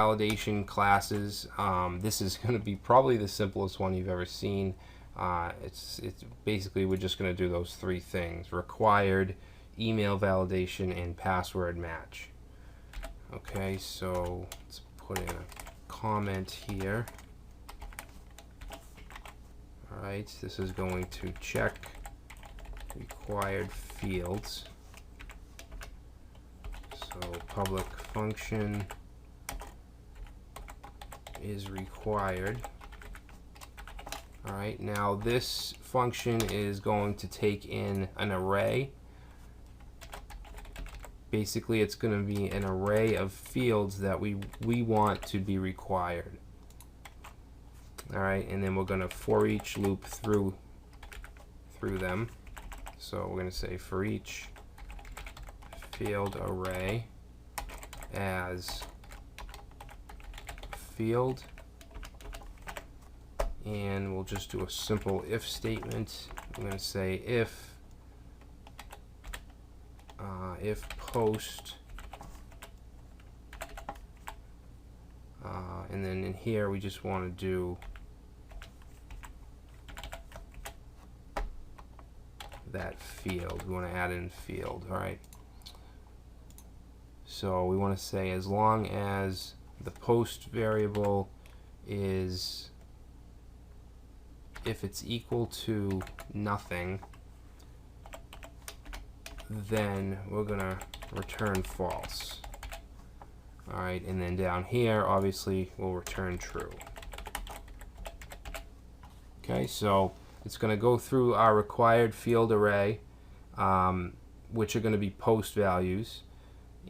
validation classes. This is going to be probably the simplest one you've ever seen. It's basically we're just going to do those three things: required, email validation, and password match. Okay, so let's put in a comment here. All right, this is going to check required fields. So public function is required. All right, now this function is going to take in an array. Basically, it's going to be an array of fields that we want to be required. All right, and then we're going to for each loop through them. So we're going to say for each field array as field, and we'll just do a simple if statement. I'm going to say if post, and then in here we just want to do that field. We want to add in field. All right. So we want to say as long as the post variable is, if it's equal to nothing, then we're going to return false. All right, and then down here, obviously, we'll return true. Okay, so it's going to go through our required field array, which are going to be post values.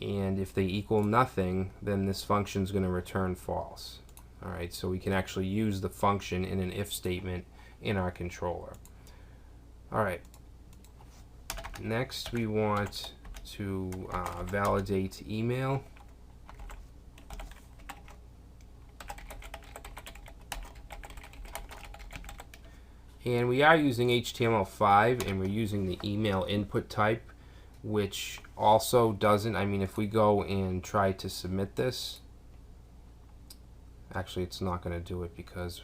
And if they equal nothing, then this function is going to return false. All right, so we can actually use the function in an if statement in our controller. All right. Next, we want to validate email. And we are using HTML5, and we're using the email input type, which also doesn't, I mean, if we go and try to submit this, actually it's not going to do it because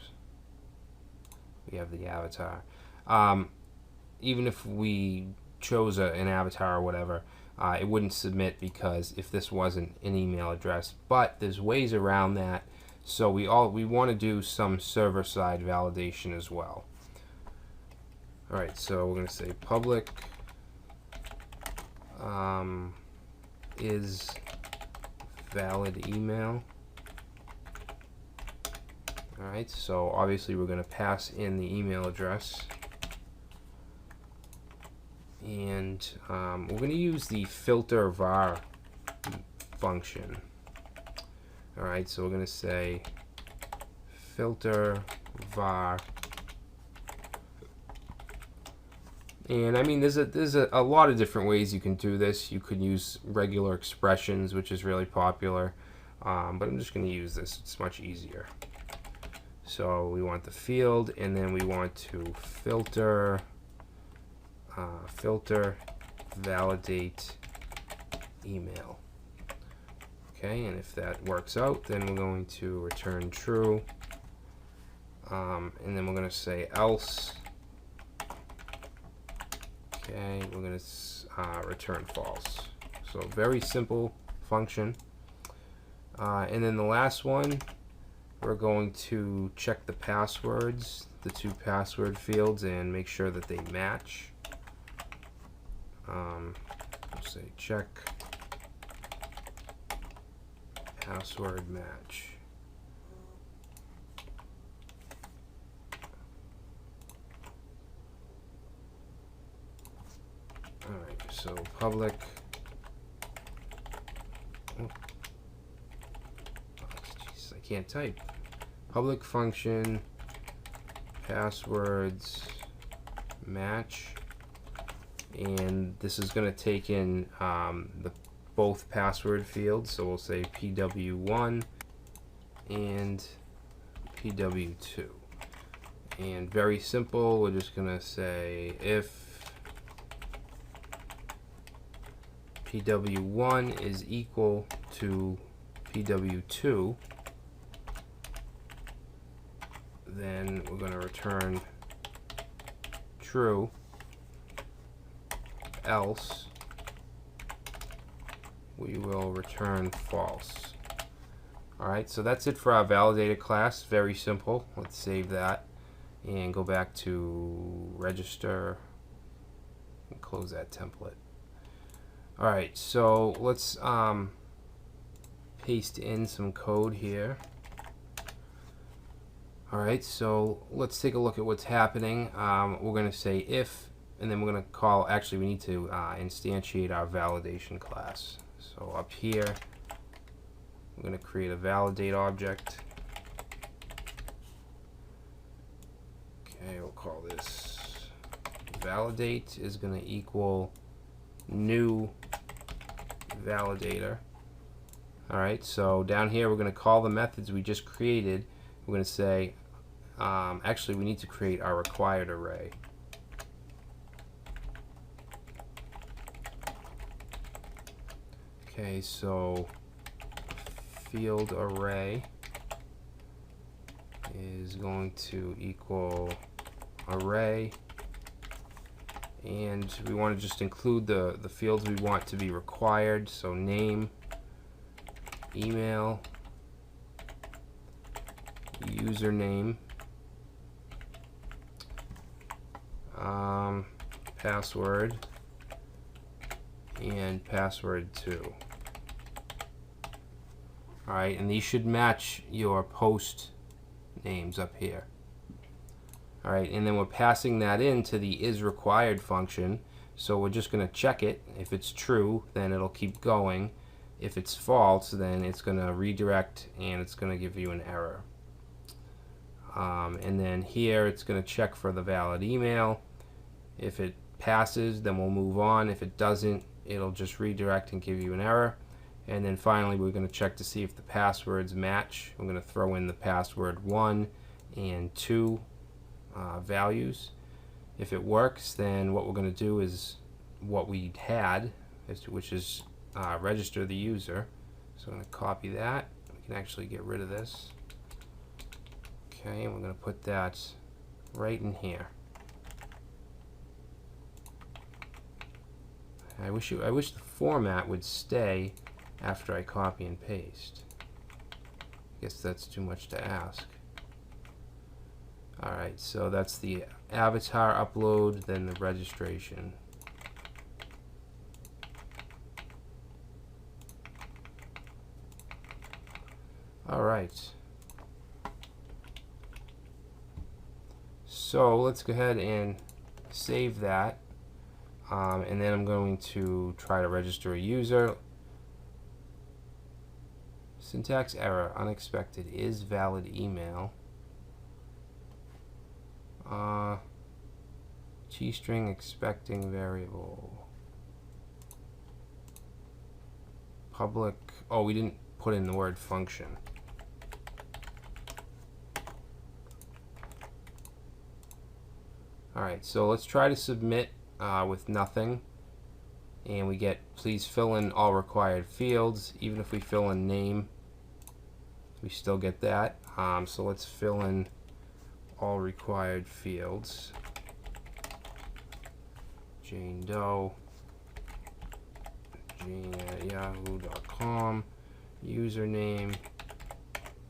we have the avatar. Even if we chose an avatar or whatever, it wouldn't submit because if this wasn't an email address. But there's ways around that, so we want to do some server-side validation as well. All right, so we're going to say public is valid email. All right, so obviously we're going to pass in the email address, and we're going to use the filter var function. All right, so we're going to say filter var. And I mean, there's a lot of different ways you can do this. You could use regular expressions, which is really popular, but I'm just going to use this. It's much easier. So we want the field, and then we want to filter validate email. Okay, and if that works out, then we're going to return true, and then we're going to say else. Okay, we're going to return false. So very simple function. And then the last one, we're going to check the passwords, the two password fields, and make sure that they match. We'll say check password match. Alright, so public, jeez, I can't type. Public function passwords match, and this is going to take in both password fields, so we'll say PW1 and PW2. And very simple, we're just going to say if PW1 is equal to PW2, then we're going to return true, else we will return false. Alright, so that's it for our validator class. Very simple. Let's save that and go back to register and close that template. Alright, so let's paste in some code here. Alright, so let's take a look at what's happening. We're going to say if, and then we're going to call, actually we need to instantiate our validation class. So up here, we're going to create a validate object. Okay, we'll call this validate is going to equal new validator. Alright, so down here we're going to call the methods we just created. We're going to say, actually we need to create our required array. Okay, so field array is going to equal array, and we want to just include the fields we want to be required, so name, email, username, password, and password too. Alright, and these should match your post names up here. Alright, and then we're passing that into the isRequired function, so we're just going to check it. If it's true, then it'll keep going. If it's false, then it's going to redirect and it's going to give you an error. And then here it's going to check for the valid email. If it passes, then we'll move on. If it doesn't, it'll just redirect and give you an error. And then finally we're going to check to see if the passwords match. I'm going to throw in the password 1 and 2 values. If it works, then what we're going to do is what we had, which is register the user. So I'm going to copy that. We can actually get rid of this. Okay, and we're going to put that right in here. I wish the format would stay after I copy and paste. I guess that's too much to ask. Alright, so that's the avatar upload, then the registration. Alright. So let's go ahead and save that. And then I'm going to try to register a user. Syntax error, unexpected, is valid email. T-string expecting variable. Public, oh, we didn't put in the word function. Alright, so let's try to submit with nothing, and we get please fill in all required fields. Even if we fill in name, we still get that. So let's fill in all required fields. Jane Doe, jane@yahoo.com, username,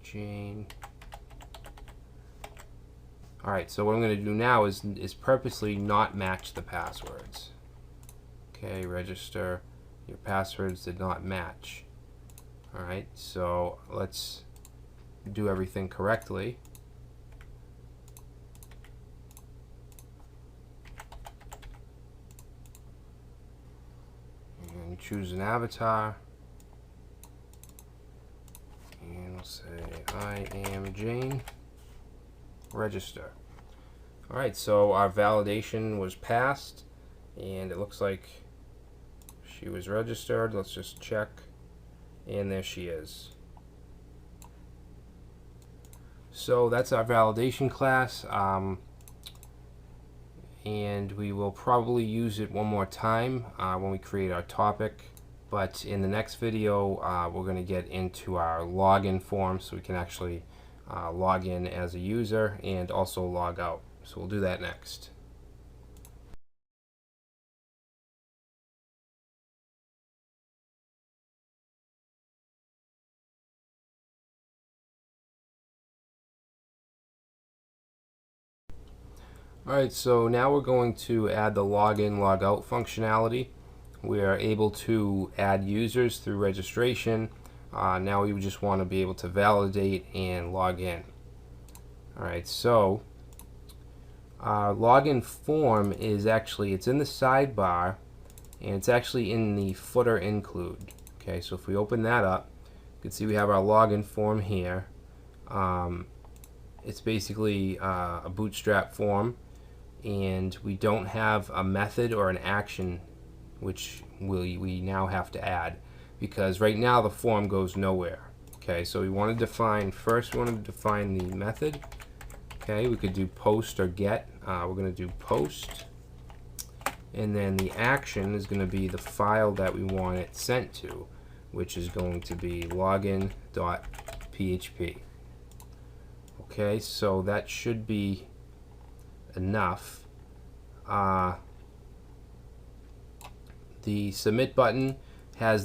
Jane. Alright, so what I'm going to do now is purposely not match the passwords. Okay, register. Your passwords did not match. Alright, so let's do everything correctly. And choose an avatar. And we'll say, I am Jane. Register. Alright, so our validation was passed, and it looks like she was registered. Let's just check, and there she is. So that's our validation class, and we will probably use it one more time when we create our topic. But in the next video, we're going to get into our login form so we can actually log in as a user and also log out. So we'll do that next. Alright, so now we're going to add the login, logout functionality. We are able to add users through registration. Now we just want to be able to validate and log in. Alright, so login form is actually, it's in the sidebar and it's actually in the footer include. Okay, so if we open that up, you can see we have our login form here. It's basically a bootstrap form, and we don't have a method or an action which we now have to add, because right now the form goes nowhere. Okay, so we want to define, first we want to define the method. Okay, we could do post or get. We're going to do post, and then the action is going to be the file that we want it sent to, which is going to be login.php. Okay, so that should be enough. The submit button has